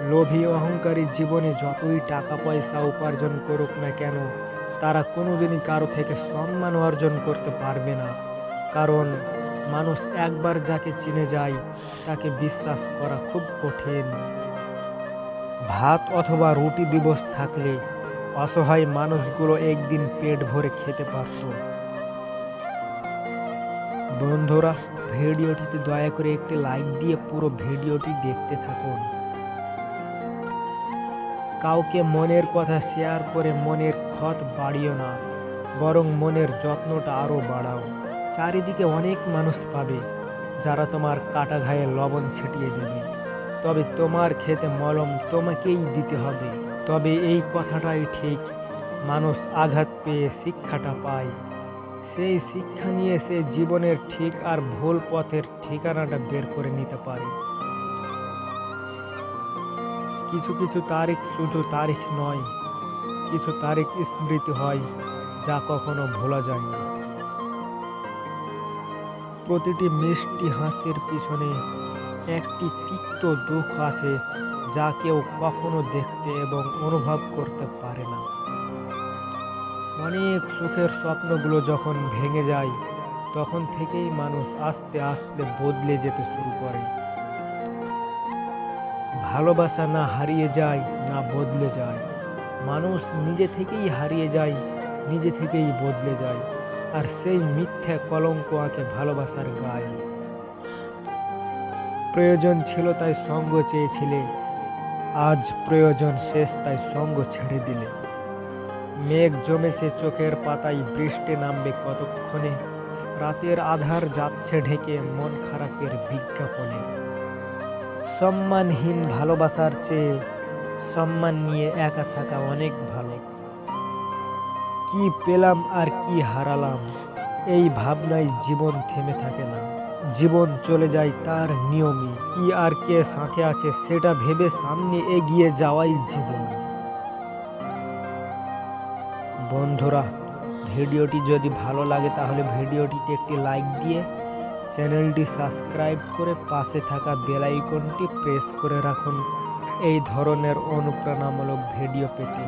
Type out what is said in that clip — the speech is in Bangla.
লোভী অহংকারী জীবনে যতই টাকা পয়সা উপার্জন করুক না কেন, তারা কোনোদিনই কারো থেকে সম্মান অর্জন করতে পারবে না। কারণ মানুষ একবার যাকে চিনে যায় তাকে বিশ্বাস করা খুব কঠিন। ভাত অথবা রুটি দিবস থাকলে অসহায় মানুষগুলো একদিন পেট ভরে খেতে পারত। বন্ধুরা, ভিডিওটিতে দয়া করে একটি লাইক দিয়ে পুরো ভিডিওটি দেখতে থাকুন। কাউকে মনের কথা শেয়ার করে মনের ক্ষত বাড়িও না, বরং মনের যত্নটা আরও বাড়াও। চারিদিকে অনেক মানুষ পাবে যারা তোমার কাটা ঘায়ে লবণ ছিটিয়ে দেবে, তবে তোমার খেতে মলম তোমাকেই দিতে হবে। তবে এই কথাটাই ঠিক, মানুষ আঘাত পেয়ে শিক্ষাটা পায়, সেই শিক্ষা নিয়ে সে জীবনের ঠিক আর ভুল পথের ঠিকানাটা বের করে নিতে পারে। কিছু কিছু তারিখ শুধু তারিখ নয়, কিছু তারিখ স্মৃতি হয় যা কখনো ভোলা যায় না। প্রতিটি মিষ্টি হাসির পিছনে একটি তিক্ত দুঃখ আছে যা কেউ কখনো দেখতে এবং অনুভব করতে পারে না। অনেক সুখের স্বপ্নগুলো যখন ভেঙে যায়, তখন থেকেই মানুষ আস্তে আস্তে বদলে যেতে শুরু করে। ভালোবাসা না হারিয়ে যায়, না বদলে যায়, মানুষ নিজে থেকেই হারিয়ে যায়, নিজে থেকেই বদলে যায়, আর সেই মিথ্যা কলঙ্ক আঁকে ভালোবাসার গায়ে। প্রয়োজন ছিল তাই সঙ্গ চেয়েছিলে, আজ প্রয়োজন শেষ তাই সঙ্গ ছেড়ে দিলে। মেঘ জমেছে চোখের পাতায়, বৃষ্টি নামবে কতক্ষণে, রাতের আধার যাচ্ছে ঢেকে মন খারাপের বিজ্ঞাপনে। সম্মানহীন ভালোবাসার চেয়ে সম্মান নিয়ে একা থাকা অনেক ভালো। কি পেলাম আর কি হারালাম, এই ভাবনায় জীবন থেমে থাকে না। জীবন চলে যায় তার নিয়মে, কি আর কে সাথে আছে সেটা ভেবে সামনে এগিয়ে যাওয়াই জীবন। বন্ধুরা, ভিডিওটি যদি ভালো লাগে তাহলে ভিডিওটিতে একটি লাইক দিয়ে চ্যানেলটি সাবস্ক্রাইব করে পাশে থাকা বেল আইকনটি প্রেস করে রাখুন এই ধরনের অনুপ্রেরণামূলক ভিডিও পেতে।